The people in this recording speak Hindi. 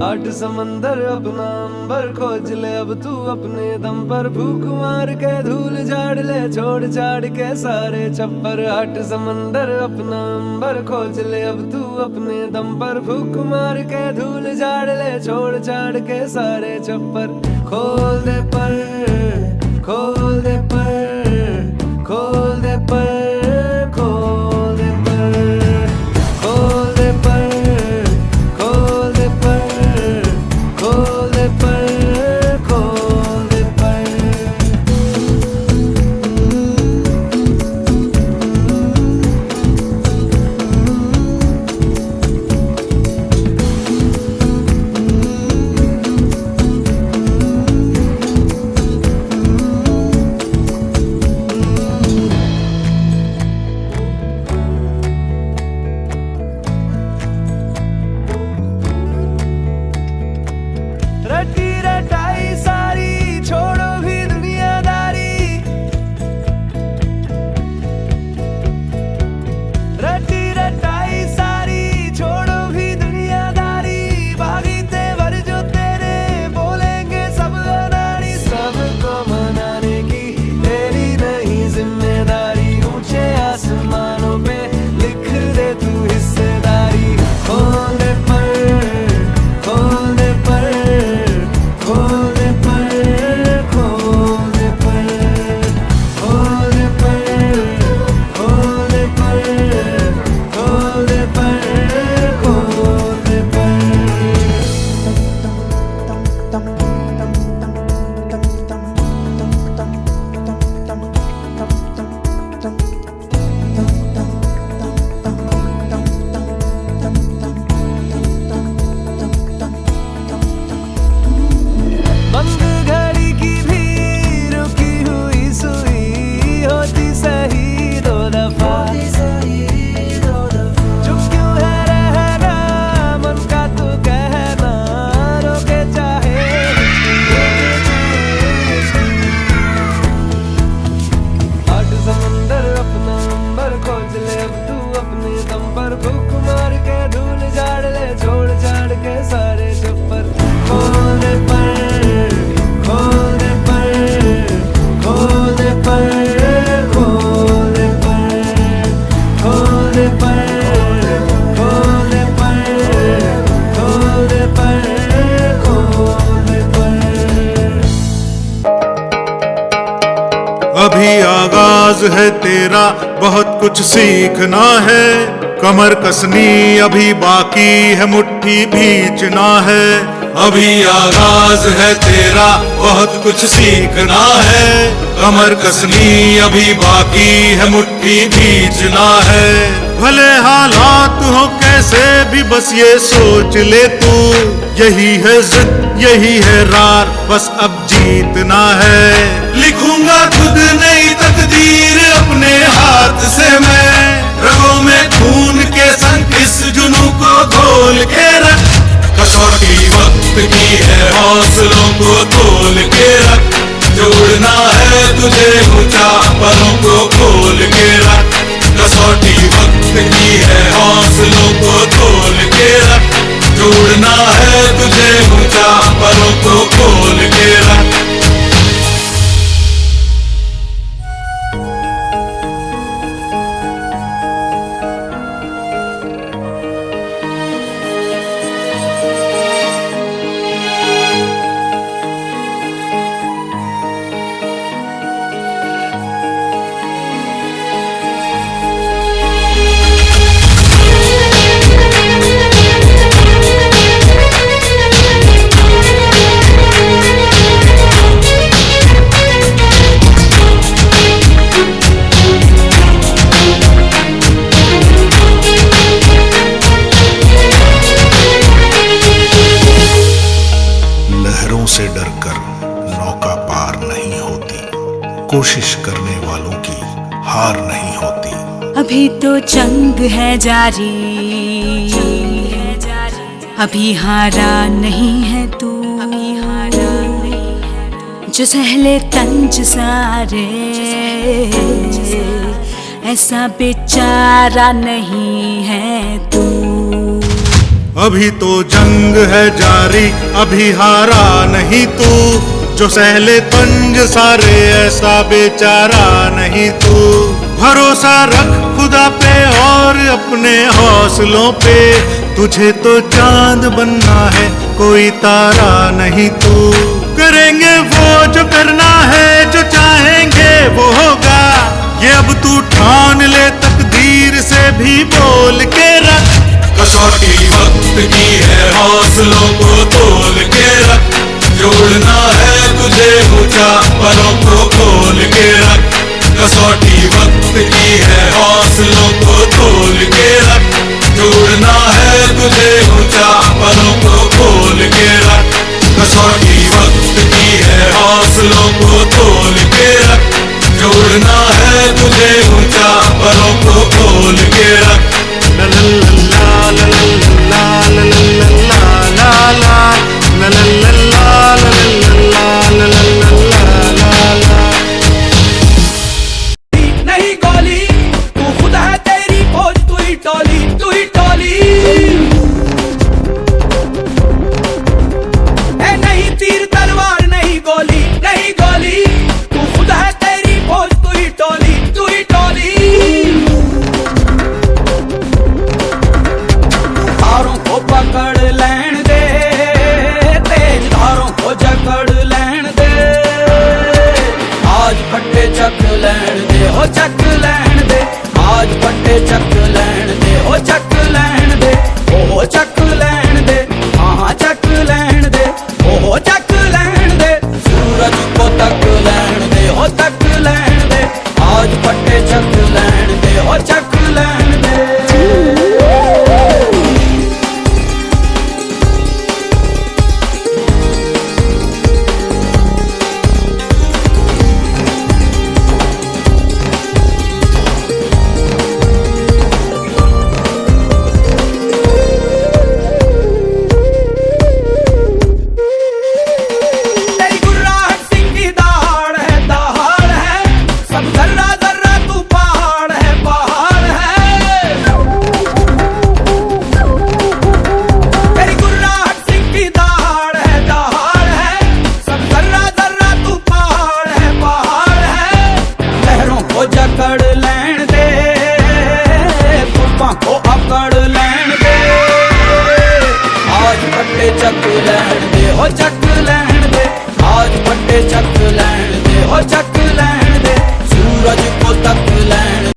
आठ समंदर अपना अंबर खोज ले अब तू अपने दम पर, फूक मार के धूल झाड़ ले छोड़ छाड़ के सारे छप्पर। आठ समंदर अपना अंबर खोज ले अब तू अपने दम पर, फूक मार के धूल झाड़ ले छोड़ छाड़ के सारे छप्पर। खोल दे पर, खोल दे पर, खोल दे पर, खोल दे पर, खोल दे पर, खोल दे पर, खोल दे पर, खोल दे पर। रटी रटाई सारी छोड़ो भी दुनियादारी, रटी रटाई सारी छोड़ो भी दुनियादारी। बागी तेवर जो तेरे बोलेंगे सब अनाड़ी, सबको मनाने की तेरी नहीं जिम्मेदारी। ऊंचे आसमानों पे लिख दे तू हिस्सेदारी। खोल दे पर, खोल दे पर, खोल दे पर, खोल दे पर, खोल दे पर, खोल दे पर, खोल दे पर, खोल दे पर। बंद घड़ी की भी रुकी हुई सुई होती सही दो दफा। चुप क्यों है रहना मन का तू कहना, रोके चाहे आठ समंदर अपना अंबर खोज ले अब तू अपने दम पर, फूक मार के धूल झाड़ ले छोड़ छाड़ के सारे छप्पर। खोल दे पर, खोल दे पर, खोल दे पर, खोल दे पर, खोल दे पर, खोल दे पर, खोल दे पर, खोल दे पर। अभी आगाज है तेरा, बहुत कुछ सीखना है। कमर कसनी अभी बाकी है, मुट्ठी भींचना है। अभी आगाज है तेरा, बहुत कुछ सीखना है। कमर कसनी अभी बाकी है, मुट्ठी भींचना है। भले हालात हो कैसे भी बस ये सोच ले तू, यही है जिद यही है रार, बस अब जीतना है। लिखूंगा खुद नई तकदीर अपने हाथ से मैं, रगों में खून के संग इस जुनू को घोल के रख। कसौटी वक्त की है हौसलों को तोल के रख, जोड़ना है तुझे ऊंचा परों को खोल के रख। कसौटी वक्त की है हौसलों को तोल के रख, जोड़ना है तुझे ऊंचा परों को खोल के रख। से डरकर नौका पार नहीं होती, कोशिश करने वालों की हार नहीं होती। अभी तो जंग है जारी, अभी हारा नहीं है तू, जो सहले तंज सारे ऐसा बेचारा नहीं है तू। अभी तो जंग है जारी, अभी हारा नहीं तू, जो सहले तंज सारे ऐसा बेचारा नहीं तू। भरोसा रख खुदा पे और अपने हौसलों पे, तुझे तो चांद बनना है कोई तारा नहीं तू। करेंगे वो जो करना है, जो चाहेंगे वो होगा, ये अब तू ठान ले, तकदीर से भी बोल के रख। कसौटी वक्त की है, हौसलों को तोल के रख, जोड़ना है तुझे ऊंचा, परों को खोल के रख। कसौटी वक्त की है, हौसलों को तोल के रख, जोड़ना है तुझे ऊंचा, परों को खोल के रख। कसौटी वक्त की है, हौसलों को तोल के रख, जोड़ना है तुझे ऊंचा, परों को खोल के रख। ला ला ला ला ला ला ला ला ला ला नहीं गोली तू खुद है, तेरी फौज तू ही टोली, तू ही टोली। ए नहीं तीर तलवार नहीं गोली, नहीं गोली, तू खुद है, तेरी फौज तू ही टोली, तू ही टोली। धारों को पकड़ लैन दे, तेज धारों को जकड़ लैन दे, आज फट्टे चक लैन दे, हो चक लैन दे, आज फट्टे चक लैन दे, हो चक लैन दे, ओ चक लैन दे, हाँ चक लैन दे, ओ चक लैन दे। सूरज को तक लैन दे, हो तक लैन दे, आज फट्टे चक लैन दे, हो चक लैन दे। जकड़ लैन दे, तूफान को अकड़ लैन दे, आज फट्टे चक लैन दे, हो चक